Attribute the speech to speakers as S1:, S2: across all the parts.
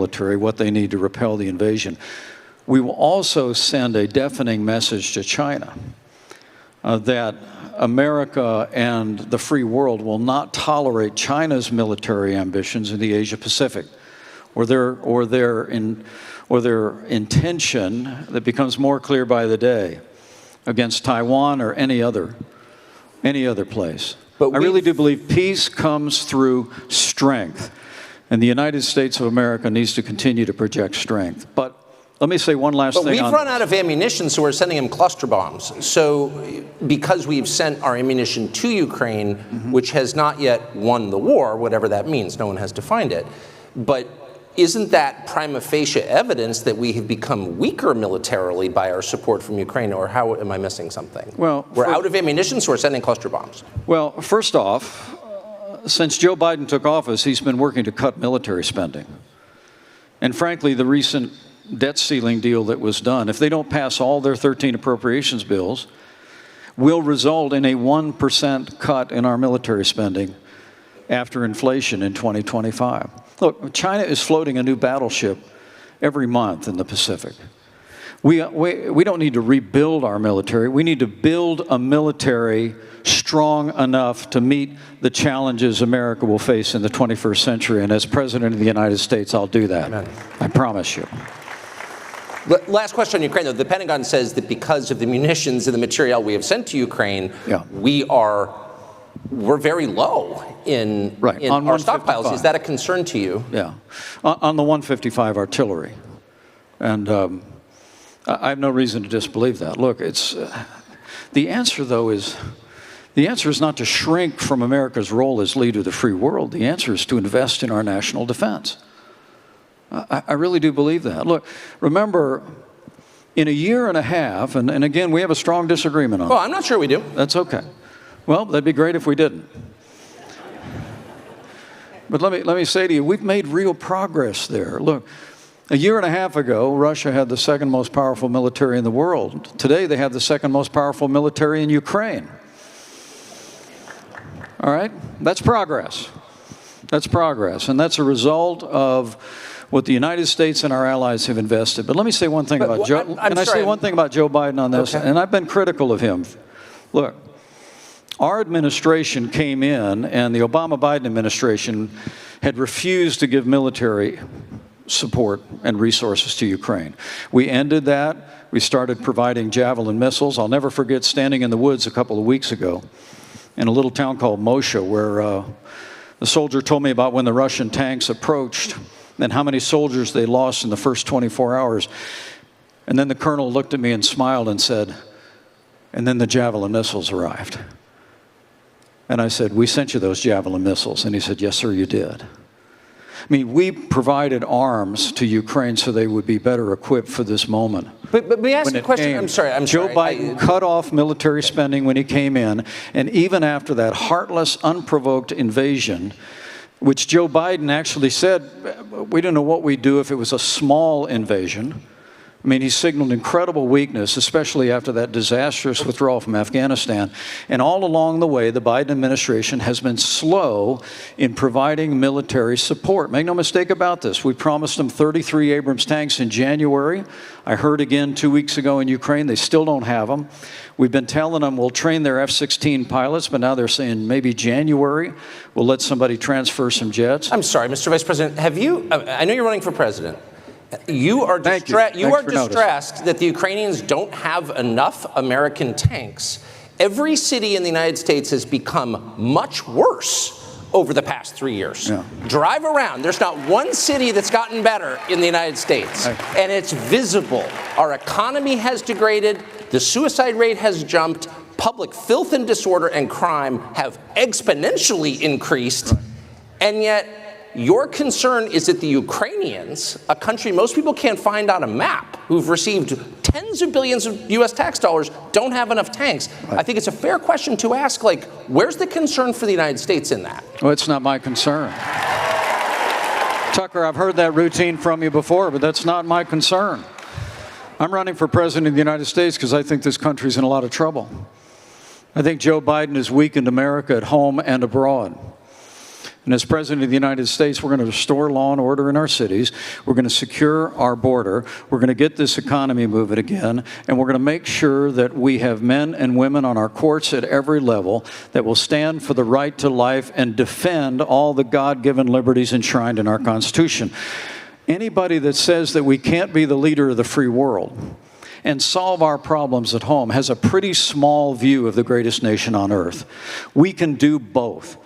S1: military what they need to repel the invasion. We will also send a deafening message to China that America and the free world will not tolerate China's military ambitions in the Asia Pacific, or their intention that becomes more clear by the day against Taiwan or any other place. But I really do believe peace comes through strength, and the United States of America needs to continue to project strength. But let me say one last thing.
S2: But we've run out of ammunition, so we're sending them cluster bombs. So because we've sent our ammunition to Ukraine, which has not yet won the war, whatever that means, no one has defined it, but isn't that prima facie evidence that we have become weaker militarily by our support from Ukraine, or how am I missing something?
S1: Well,
S2: we're out of ammunition, so we're sending cluster bombs.
S1: Well, first off, since Joe Biden took office, he's been working to cut military spending. And frankly, the recent debt ceiling deal that was done, if they don't pass all their 13 appropriations bills, will result in a 1% cut in our military spending after inflation in 2025. Look, China is floating a new battleship every month in the Pacific. We don't need to rebuild our military. We need to build a military strong enough to meet the challenges America will face in the 21st century. And as President of the United States, I'll do that. Amen. I promise you.
S2: Last question on Ukraine, though. The Pentagon says that because of the munitions and the material we have sent to Ukraine, we're very low in our stockpiles. Is that a concern to you?
S1: Yeah. On the 155 artillery. And I have no reason to disbelieve that. Look, it's the answer, though, is not to shrink from America's role as leader of the free world. The answer is to invest in our national defense. I really do believe that. Look, remember, in a year and a half, and again, we have a strong disagreement on
S2: Well, I'm not sure we do.
S1: That's okay. Well, that'd be great if we didn't. But let me say to you, we've made real progress there. Look, a year and a half ago, Russia had the second most powerful military in the world. Today, they have the second most powerful military in Ukraine. All right? That's progress. That's progress. And that's a result of what the United States and our allies have invested. But let me say one thing about Joe. Can I say one thing about Joe Biden on this? Okay. And I've been critical of him. Look, our administration came in, and the Obama-Biden administration had refused to give military support and resources to Ukraine. We ended that. We started providing Javelin missiles. I'll never forget standing in the woods a couple of weeks ago in a little town called Moshe, where the soldier told me about when the Russian tanks approached and how many soldiers they lost in the first 24 hours. And then the colonel looked at me and smiled and said, and then the Javelin missiles arrived. And I said, we sent you those Javelin missiles. And he said, yes, sir, you did. I mean, we provided arms to Ukraine so they would be better equipped for this moment.
S2: But let me ask you a question. I'm sorry.
S1: Joe Biden cut off military spending when he came in. And even after that heartless, unprovoked invasion, which Joe Biden actually said, we don't know what we'd do if it was a small invasion. I mean, he signaled incredible weakness, especially after that disastrous withdrawal from Afghanistan. And all along the way, the Biden administration has been slow in providing military support. Make no mistake about this. We promised them 33 Abrams tanks in January. I heard again 2 weeks ago in Ukraine, they still don't have them. We've been telling them we'll train their F-16 pilots, but now they're saying maybe January we'll let somebody transfer some jets.
S2: I'm sorry, Mr. Vice President, have you, I know you're running for president. You are distressed that the Ukrainians don't have enough American tanks. Every city in the United States has become much worse over the past 3 years. Yeah. Drive around. There's not one city that's gotten better in the United States. And it's visible. Our economy has degraded. The suicide rate has jumped. Public filth and disorder and crime have exponentially increased. And yet, your concern is that the Ukrainians, a country most people can't find on a map, who've received tens of billions of U.S. tax dollars, don't have enough tanks. I think it's a fair question to ask, like, where's the concern for the United States in that?
S1: Well, it's not my concern. Tucker, I've heard that routine from you before, but that's not my concern. I'm running for president of the United States because I think this country's in a lot of trouble. I think Joe Biden has weakened America at home and abroad. And as President of the United States, we're going to restore law and order in our cities. We're going to secure our border. We're going to get this economy moving again. And we're going to make sure that we have men and women on our courts at every level that will stand for the right to life and defend all the God-given liberties enshrined in our Constitution. Anybody that says that we can't be the leader of the free world and solve our problems at home has a pretty small view of the greatest nation on earth. We can do both.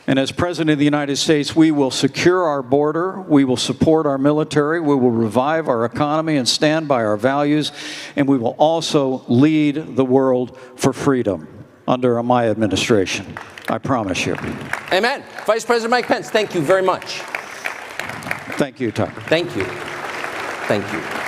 S1: And as President of the United States, we will secure our border, we will support our military, we will revive our economy and stand by our values, and we will also lead the world for freedom under my administration. I promise you.
S2: Amen. Vice President Mike Pence, thank you very much.
S1: Thank you, Tucker.
S2: Thank you. Thank you.